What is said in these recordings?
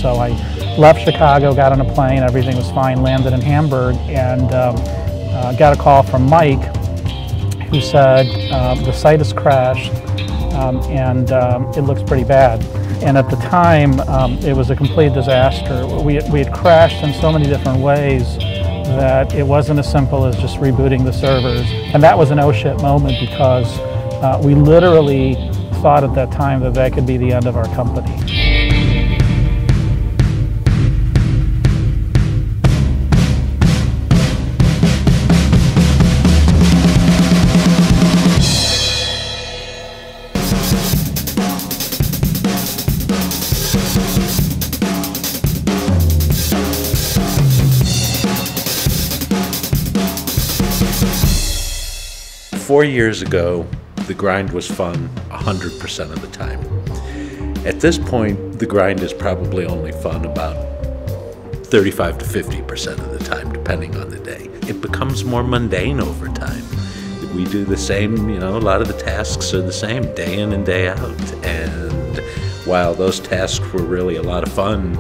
So I left Chicago, got on a plane, everything was fine, landed in Hamburg, and got a call from Mike, who said the site has crashed and it looks pretty bad. And at the time, it was a complete disaster. We had crashed in so many different ways that it wasn't as simple as just rebooting the servers. And that was an oh shit moment, because we literally thought at that time that that could be the end of our company. 4 years ago, the grind was fun 100% of the time. At this point, the grind is probably only fun about 35 to 50% of the time, depending on the day. It becomes more mundane over time. We do the same, a lot of the tasks are the same day in and day out. And while those tasks were really a lot of fun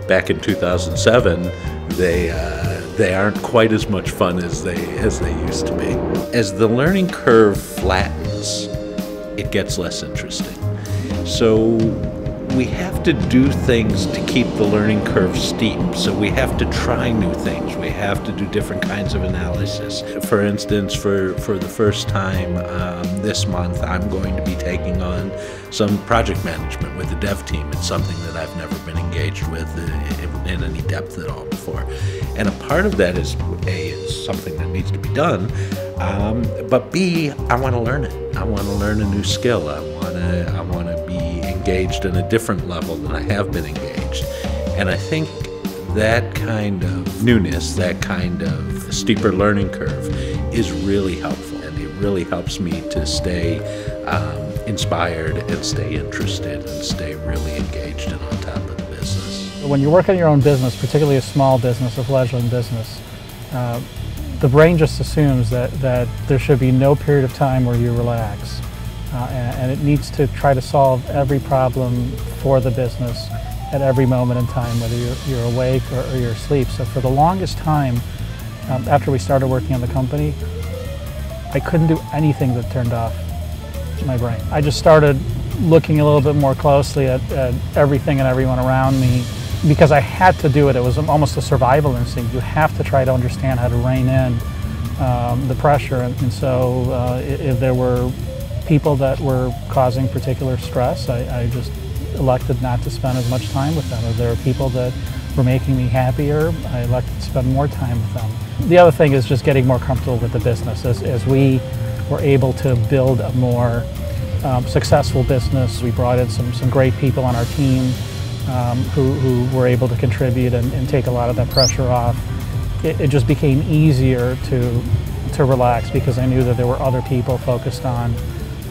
back in 2007, they aren't quite as much fun as they used to be. As the learning curve flattens, it gets less interesting. So we have to do things to keep the learning curve steep. So we have to try new things. We have to do different kinds of analysis. For instance, for the first time this month, I'm going to be taking on some project management with the dev team. It's something that I've never been engaged with in any depth at all before. And a part of that is, A, it's something that needs to be done, but B, I want to learn it. I want to learn a new skill. I want to be engaged in a different level than I have been engaged. And I think that kind of newness, that kind of steeper learning curve is really helpful. And it really helps me to stay inspired and stay interested and stay really engaged and on top of the business. When you work in your own business, particularly a small business, a fledgling business, the brain just assumes that there should be no period of time where you relax. And it needs to try to solve every problem for the business at every moment in time, whether you're awake or you're asleep. So for the longest time, after we started working on the company, I couldn't do anything that turned off my brain. I just started looking a little bit more closely at everything and everyone around me, because I had to do it. It was almost a survival instinct. You have to try to understand how to rein in the pressure. And so if there were people that were causing particular stress, I just elected not to spend as much time with them. If there were people that were making me happier, I elected to spend more time with them. The other thing is just getting more comfortable with the business. As we were able to build a more successful business, we brought in some great people on our team who were able to contribute and take a lot of that pressure off. It just became easier to relax, because I knew that there were other people focused on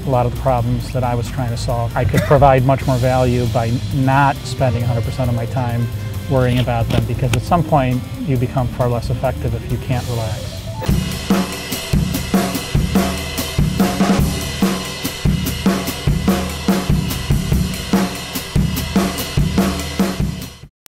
a lot of the problems that I was trying to solve. I could provide much more value by not spending 100% of my time worrying about them, because at some point you become far less effective if you can't relax.